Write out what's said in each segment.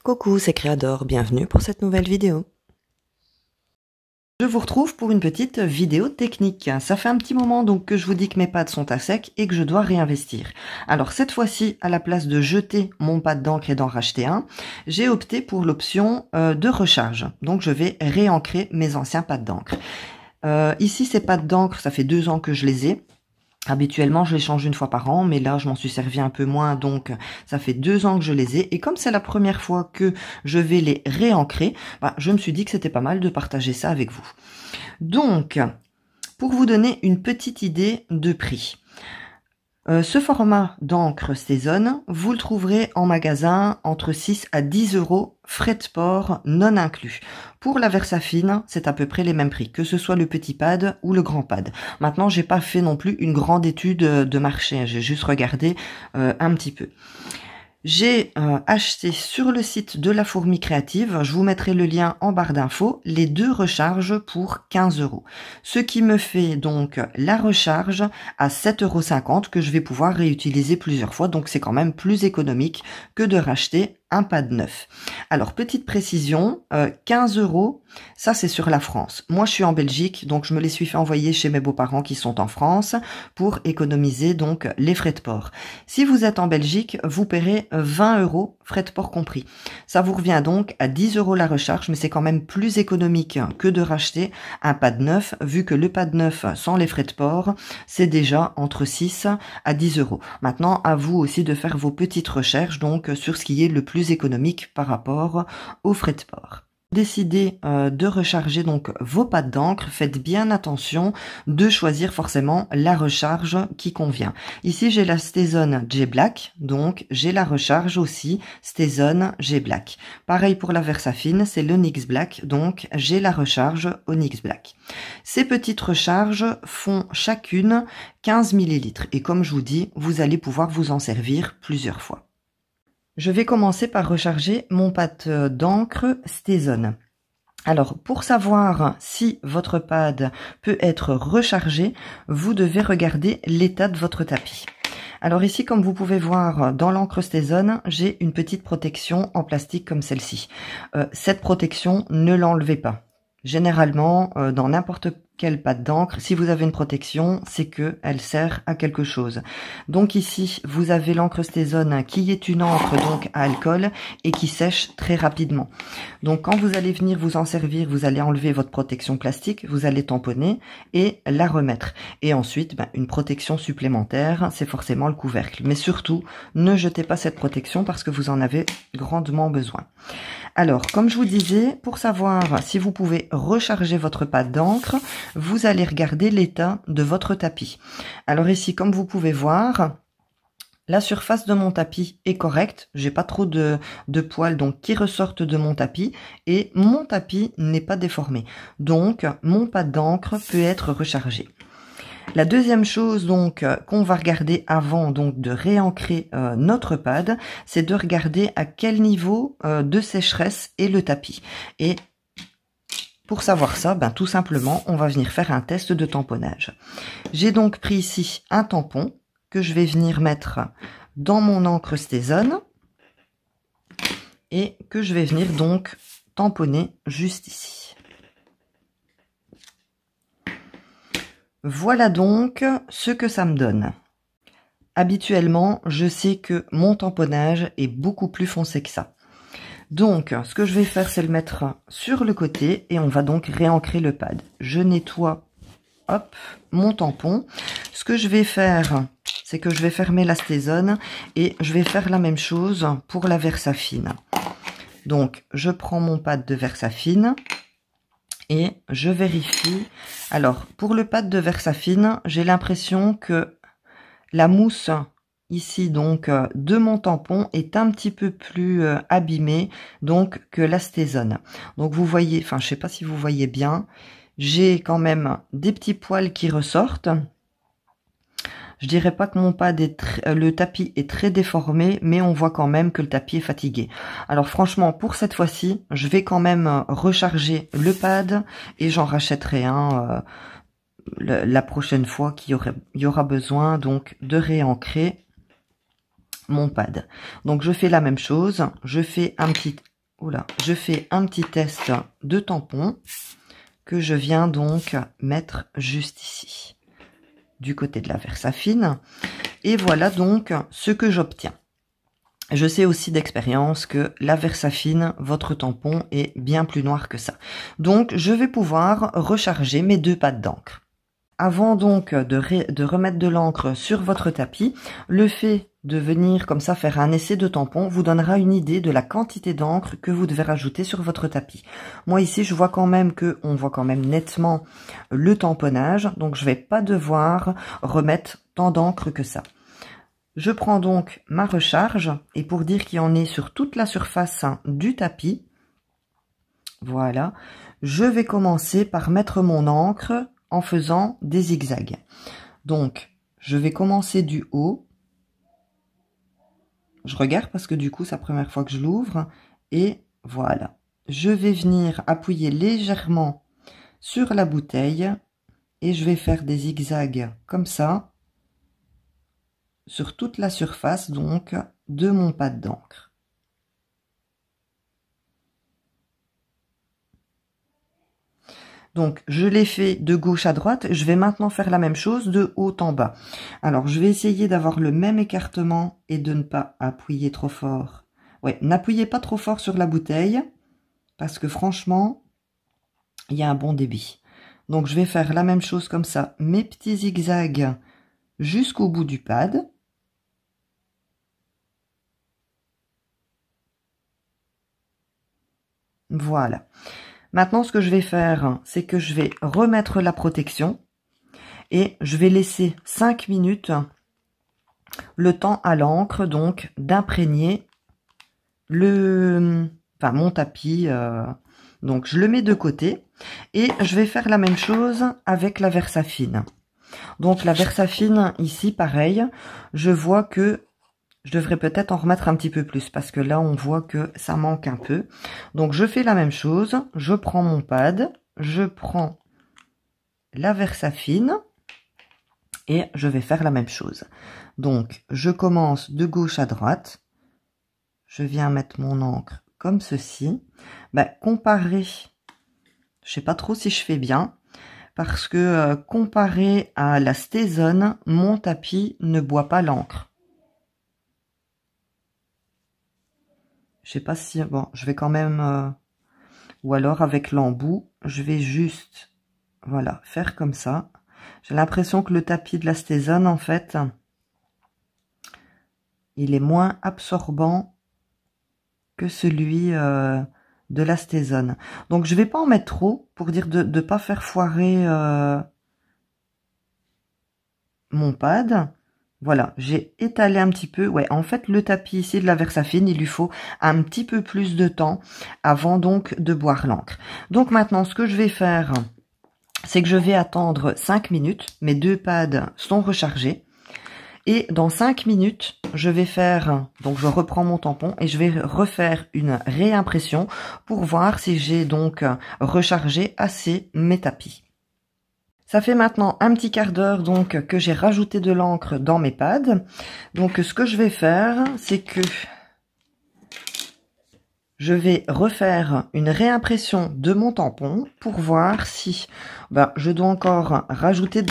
Coucou, c'est Créador, bienvenue pour cette nouvelle vidéo. Je vous retrouve pour une petite vidéo technique. Ça fait un petit moment donc que je vous dis que mes pads sont à sec et que je dois réinvestir. Alors cette fois-ci, à la place de jeter mon pad d'encre et d'en racheter un, j'ai opté pour l'option de recharge. Donc je vais réancrer mes anciens pads d'encre. Ici ces pads d'encre, ça fait 2 ans que je les ai. Habituellement, je les change une fois par an, mais là, je m'en suis servi un peu moins, donc ça fait 2 ans que je les ai. Et comme c'est la première fois que je vais les réancrer, je me suis dit que c'était pas mal de partager ça avec vous. Donc, pour vous donner une petite idée de prix, ce format d'encre Stazone, vous le trouverez en magasin entre 6 à 10 euros, frais de port non inclus. Pour la Versafine, c'est à peu près les mêmes prix, que ce soit le petit pad ou le grand pad. Maintenant, j'ai pas fait non plus une grande étude de marché, j'ai juste regardé un petit peu. J'ai acheté sur le site de la Fourmi Créative, je vous mettrai le lien en barre d'infos, les 2 recharges pour 15 euros. Ce qui me fait donc la recharge à 7,50 € que je vais pouvoir réutiliser plusieurs fois. Donc c'est quand même plus économique que de racheter un pad neuf. Alors petite précision, 15 euros, ça c'est sur la France. Moi je suis en Belgique, donc je me les suis fait envoyer chez mes beaux-parents qui sont en France pour économiser donc les frais de port. Si vous êtes en Belgique, vous paierez 20 euros, frais de port compris. Ça vous revient donc à 10 euros la recharge, mais c'est quand même plus économique que de racheter un pad neuf, vu que le pad neuf sans les frais de port, c'est déjà entre 6 à 10 euros. Maintenant, à vous aussi de faire vos petites recherches donc sur ce qui est le plus économique par rapport aux frais de port. Décidez de recharger donc vos pads d'encre, faites bien attention de choisir forcément la recharge qui convient. Ici j'ai la Stazone J-Black, donc j'ai la recharge aussi Stazone J-Black. Pareil pour la Versafine, c'est l'Onyx Black, donc j'ai la recharge Onyx Black. Ces petites recharges font chacune 15 ml et comme je vous dis, vous allez pouvoir vous en servir plusieurs fois. Je vais commencer par recharger mon pad d'encre Stazone. Alors, pour savoir si votre pad peut être rechargé, vous devez regarder l'état de votre tapis. Alors ici, comme vous pouvez voir, dans l'encre Stazone, j'ai une petite protection en plastique comme celle-ci. Cette protection, ne l'enlevez pas. Généralement, dans n'importe quel pad d'encre, si vous avez une protection, c'est que elle sert à quelque chose. Donc ici, vous avez l'encre Stazone qui est une encre donc à alcool et qui sèche très rapidement. Donc quand vous allez venir vous en servir, vous allez enlever votre protection plastique, vous allez tamponner et la remettre. Et ensuite, une protection supplémentaire, c'est forcément le couvercle. Mais surtout, ne jetez pas cette protection parce que vous en avez grandement besoin. Alors, comme je vous disais, pour savoir si vous pouvez recharger votre pad d'encre, vous allez regarder l'état de votre tapis. Alors ici, comme vous pouvez voir, la surface de mon tapis est correcte. J'ai pas trop de poils donc qui ressortent de mon tapis et mon tapis n'est pas déformé. Donc, mon pad d'encre peut être rechargé. La deuxième chose donc qu'on va regarder avant donc de réancrer notre pad, c'est de regarder à quel niveau de sécheresse est le tapis. Et pour savoir ça, tout simplement, on va venir faire un test de tamponnage. J'ai donc pris ici un tampon que je vais venir mettre dans mon encre Stazone et que je vais venir donc tamponner juste ici. Voilà donc ce que ça me donne. Habituellement, je sais que mon tamponnage est beaucoup plus foncé que ça. Donc, ce que je vais faire, c'est le mettre sur le côté et on va donc réancrer le pad. Je nettoie, hop, mon tampon. Ce que je vais faire, c'est que je vais fermer la Stazone et je vais faire la même chose pour la Versafine. Donc, je prends mon pad de Versafine et je vérifie. Alors, pour le pad de Versafine, j'ai l'impression que la mousse ici donc de mon tampon est un petit peu plus abîmée donc que la Stazone. Donc vous voyez, je sais pas si vous voyez bien, j'ai quand même des petits poils qui ressortent. Je dirais pas que mon pad le tapis est très déformé, mais on voit quand même que le tapis est fatigué. Alors franchement, pour cette fois-ci, je vais quand même recharger le pad et j'en rachèterai un la prochaine fois qu'il y aura besoin donc de réancrer mon pad. Donc je fais la même chose, je fais un petit oula, je fais un petit test de tampon que je viens donc mettre juste ici, du côté de la Versafine. Et voilà donc ce que j'obtiens. Je sais aussi d'expérience que la Versafine, votre tampon, est bien plus noir que ça. Donc, je vais pouvoir recharger mes 2 pattes d'encre. Avant donc de remettre de l'encre sur votre tapis, le fait de venir comme ça faire un essai de tampon vous donnera une idée de la quantité d'encre que vous devez rajouter sur votre tapis. Moi ici, je vois quand même on voit quand même nettement le tamponnage, donc je vais pas devoir remettre tant d'encre que ça. Je prends donc ma recharge, et pour dire qu'il y en est sur toute la surface du tapis, voilà, je vais commencer par mettre mon encre en faisant des zigzags. Donc, je vais commencer du haut. Je regarde parce que du coup, c'est la première fois que je l'ouvre, et voilà. Je vais venir appuyer légèrement sur la bouteille, et je vais faire des zigzags comme ça, sur toute la surface donc de mon pad d'encre. Donc je l'ai fait de gauche à droite, je vais maintenant faire la même chose de haut en bas. Alors je vais essayer d'avoir le même écartement et de ne pas appuyer trop fort. Ouais, n'appuyez pas trop fort sur la bouteille parce que franchement, il y a un bon débit. Donc je vais faire la même chose comme ça, mes petits zigzags jusqu'au bout du pad. Voilà. Maintenant, ce que je vais faire, c'est que je vais remettre la protection et je vais laisser 5 minutes le temps à l'encre, donc, d'imprégner mon tapis. Donc, je le mets de côté et je vais faire la même chose avec la Versafine. Donc, la Versafine, ici, pareil, je vois que je devrais peut-être en remettre un petit peu plus parce que là, on voit que ça manque un peu. Donc, je fais la même chose. Je prends mon pad, je prends la Versafine et je vais faire la même chose. Donc, je commence de gauche à droite. Je viens mettre mon encre comme ceci. Comparé, je sais pas trop si je fais bien parce que comparé à la Stazone, mon tapis ne boit pas l'encre. Je sais pas si... Bon, je vais quand même... ou alors avec l'embout, je vais juste... Voilà, faire comme ça. J'ai l'impression que le tapis de la Stazone, en fait, il est moins absorbant que celui de la Stazone. Donc, je vais pas en mettre trop pour dire de ne pas faire foirer mon pad. Voilà, j'ai étalé un petit peu. Ouais, en fait, le tapis ici de la Versafine, il lui faut un petit peu plus de temps avant donc de boire l'encre. Donc maintenant, ce que je vais faire, c'est que je vais attendre 5 minutes. Mes 2 pads sont rechargés. Et dans 5 minutes, je vais faire, donc je reprends mon tampon et je vais refaire une réimpression pour voir si j'ai donc rechargé assez mes tapis. Ça fait maintenant un petit quart d'heure donc que j'ai rajouté de l'encre dans mes pads. Donc ce que je vais faire, c'est que je vais refaire une réimpression de mon tampon pour voir si je dois encore rajouter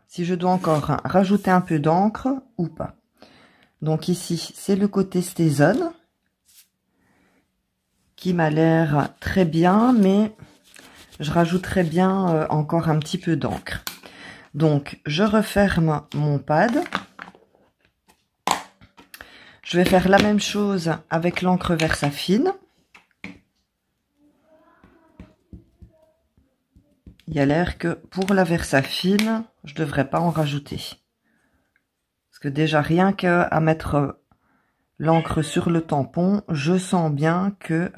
si je dois encore rajouter un peu d'encre ou pas. Donc ici, c'est le côté Stazone qui m'a l'air très bien, mais je rajouterai bien encore un petit peu d'encre. Donc, je referme mon pad. Je vais faire la même chose avec l'encre Versafine. Il y a l'air que pour la Versafine, je ne devrais pas en rajouter. Parce que déjà, rien qu'à mettre l'encre sur le tampon, je sens bien que...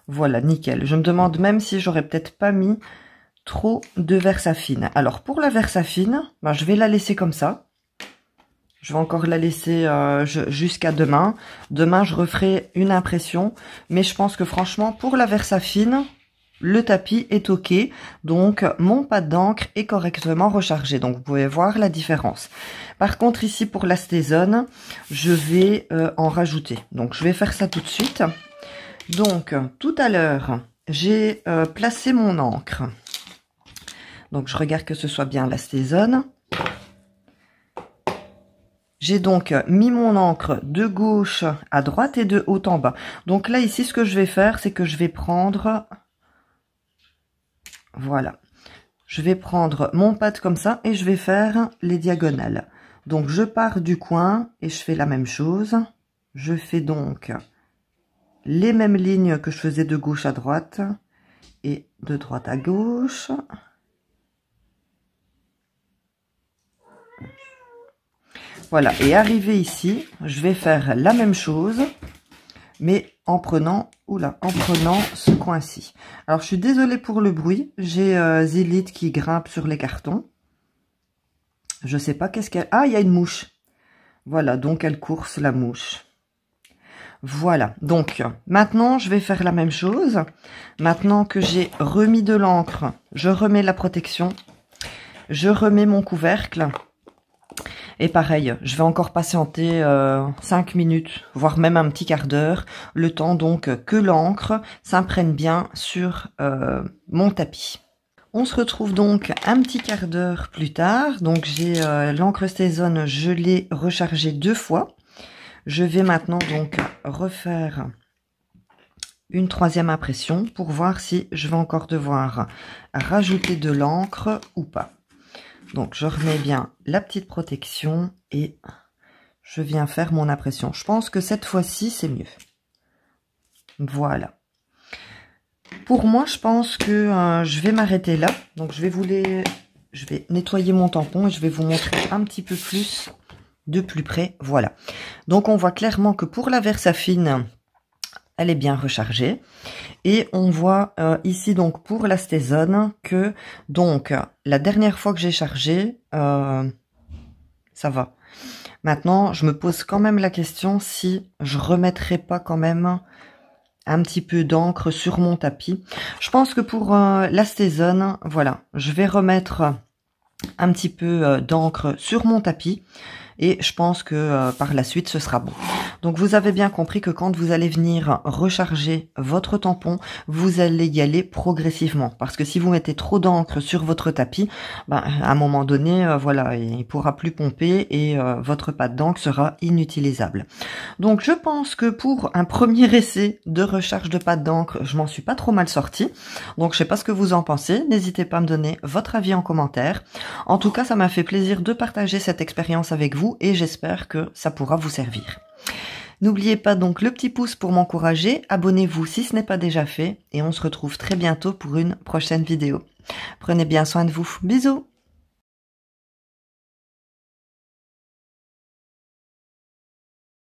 Voilà, nickel. Je me demande même si j'aurais peut-être pas mis trop de Versafine. Alors, pour la Versafine, je vais la laisser comme ça. Je vais encore la laisser jusqu'à demain. Demain, je referai une impression. Mais je pense que franchement, pour la Versafine, le tapis est OK. Donc, mon pad d'encre est correctement rechargé. Donc, vous pouvez voir la différence. Par contre, ici, pour la Stazone, je vais en rajouter. Donc, je vais faire ça tout de suite. Donc, tout à l'heure, j'ai placé mon encre. Donc, je regarde que ce soit bien la Stézone. J'ai donc mis mon encre de gauche à droite et de haut en bas. Donc là, ici, ce que je vais faire, c'est que je vais prendre... Voilà. Je vais prendre mon pad comme ça et je vais faire les diagonales. Donc, je pars du coin et je fais la même chose. Je fais donc les mêmes lignes que je faisais de gauche à droite et de droite à gauche. Voilà, et arrivé ici, je vais faire la même chose, mais en prenant, ce coin-ci. Alors, je suis désolée pour le bruit, j'ai Zélite qui grimpe sur les cartons. Je sais pas qu'est-ce qu'elle... Ah, il y a une mouche. Voilà, donc elle course la mouche. Voilà, donc maintenant, je vais faire la même chose. Maintenant que j'ai remis de l'encre, je remets la protection, je remets mon couvercle. Et pareil, je vais encore patienter 5 minutes, voire même un petit quart d'heure, le temps donc que l'encre s'imprègne bien sur mon tapis. On se retrouve donc un petit quart d'heure plus tard. Donc j'ai l'encre Stézone, je l'ai rechargée 2 fois. Je vais maintenant donc refaire une 3e impression pour voir si je vais encore devoir rajouter de l'encre ou pas. Donc, je remets bien la petite protection et je viens faire mon impression. Je pense que cette fois-ci, c'est mieux. Voilà. Pour moi, je pense que je vais m'arrêter là. Donc, je vais nettoyer mon tampon et je vais vous montrer un petit peu plus de plus près. Voilà. Donc, on voit clairement que pour la Versafine, elle est bien rechargée. Et on voit ici donc pour la Stézone que donc la dernière fois que j'ai chargé, ça va. Maintenant, je me pose quand même la question si je remettrai pas quand même un petit peu d'encre sur mon tapis. Je pense que pour la Stézone, voilà, je vais remettre un petit peu d'encre sur mon tapis. Et je pense que par la suite, ce sera bon. Donc, vous avez bien compris que quand vous allez venir recharger votre tampon, vous allez y aller progressivement. Parce que si vous mettez trop d'encre sur votre tapis, ben, à un moment donné, voilà, il ne pourra plus pomper et votre pâte d'encre sera inutilisable. Donc, je pense que pour un premier essai de recharge de pâte d'encre, je m'en suis pas trop mal sortie. Donc, je sais pas ce que vous en pensez. N'hésitez pas à me donner votre avis en commentaire. En tout cas, ça m'a fait plaisir de partager cette expérience avec vous et j'espère que ça pourra vous servir. N'oubliez pas donc le petit pouce pour m'encourager, abonnez-vous si ce n'est pas déjà fait et on se retrouve très bientôt pour une prochaine vidéo. Prenez bien soin de vous, bisous!